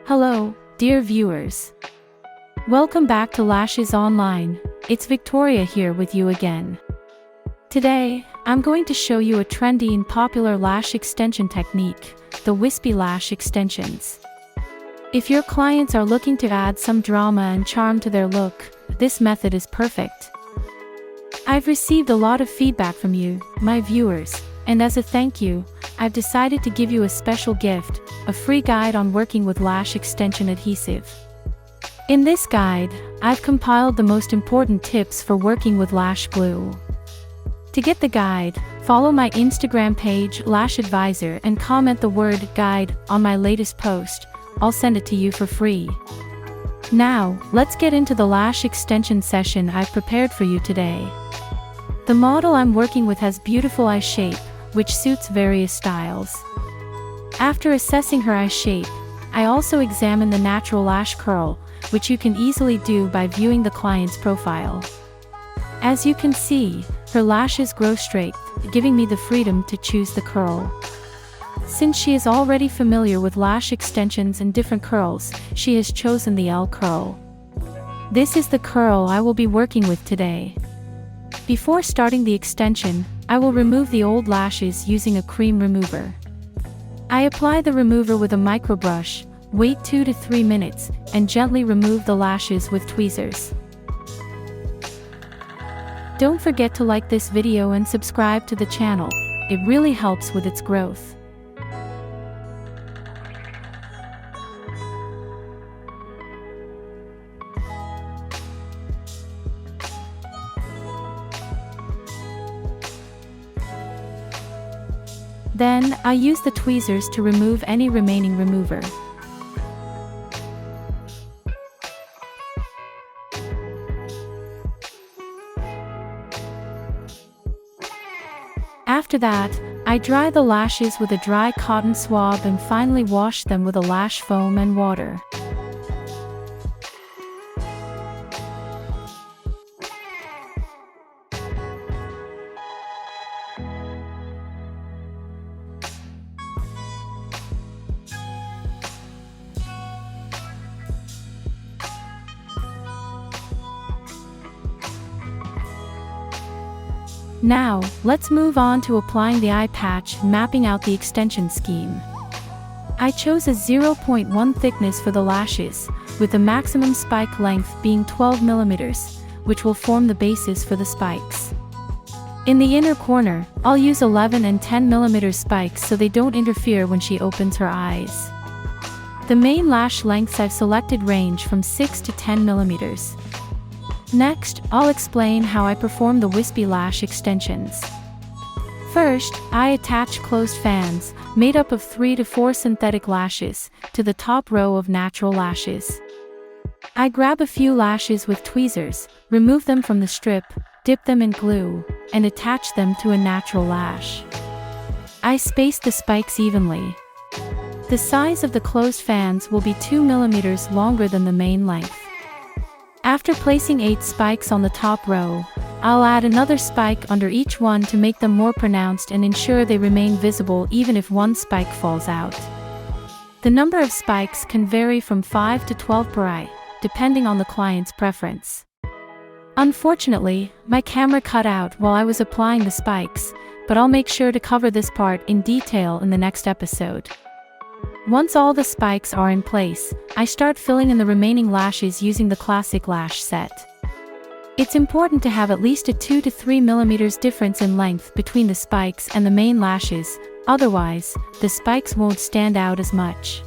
Hello, dear viewers. Welcome back to Lashes Online. It's Victoria here with you again. Today, I'm going to show you a trendy and popular lash extension technique, the wispy lash extensions. If your clients are looking to add some drama and charm to their look, this method is perfect. I've received a lot of feedback from you, my viewers, and as a thank you, I've decided to give you a special gift, a free guide on working with lash extension adhesive. In this guide, I've compiled the most important tips for working with lash glue. To get the guide, follow my Instagram page Lash Advisor and comment the word guide on my latest post. I'll send it to you for free. Now, let's get into the lash extension session I've prepared for you today. The model I'm working with has beautiful eye shape, which suits various styles. After assessing her eye shape, I also examine the natural lash curl, which you can easily do by viewing the client's profile. As you can see, her lashes grow straight, giving me the freedom to choose the curl. Since she is already familiar with lash extensions and different curls, she has chosen the L curl. This is the curl I will be working with today. Before starting the extension, I will remove the old lashes using a cream remover. I apply the remover with a microbrush, wait 2 to 3 minutes, and gently remove the lashes with tweezers. Don't forget to like this video and subscribe to the channel. It really helps with its growth. Then, I use the tweezers to remove any remaining remover. After that, I dry the lashes with a dry cotton swab and finally wash them with a lash foam and water. Now, let's move on to applying the eye patch, mapping out the extension scheme. I chose a 0.1 thickness for the lashes, with the maximum spike length being 12 mm, which will form the basis for the spikes. In the inner corner, I'll use 11 and 10 mm spikes so they don't interfere when she opens her eyes. The main lash lengths I've selected range from 6 to 10 mm. Next, I'll explain how I perform the wispy lash extensions. First, I attach closed fans, made up of 3 to 4 synthetic lashes, to the top row of natural lashes. I grab a few lashes with tweezers, remove them from the strip, dip them in glue, and attach them to a natural lash. I space the spikes evenly. The size of the closed fans will be 2 mm longer than the main length. After placing 8 spikes on the top row, I'll add another spike under each one to make them more pronounced and ensure they remain visible even if one spike falls out. The number of spikes can vary from 5 to 12 per eye, depending on the client's preference. Unfortunately, my camera cut out while I was applying the spikes, but I'll make sure to cover this part in detail in the next episode. Once all the spikes are in place, I start filling in the remaining lashes using the classic lash set. It's important to have at least a 2 to 3 mm difference in length between the spikes and the main lashes, otherwise, the spikes won't stand out as much.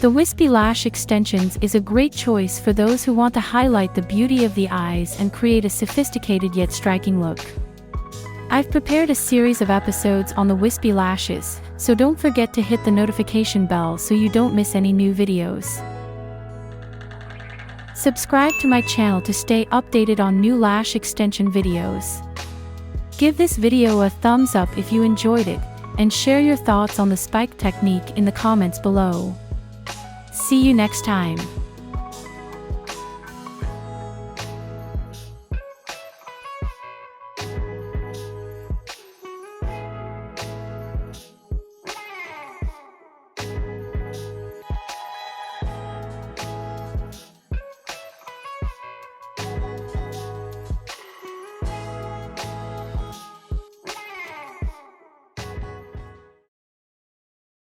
The Wispy Lash Extensions is a great choice for those who want to highlight the beauty of the eyes and create a sophisticated yet striking look. I've prepared a series of episodes on the wispy lashes, so don't forget to hit the notification bell so you don't miss any new videos. Subscribe to my channel to stay updated on new lash extension videos. Give this video a thumbs up if you enjoyed it, and share your thoughts on the spike technique in the comments below. See you next time.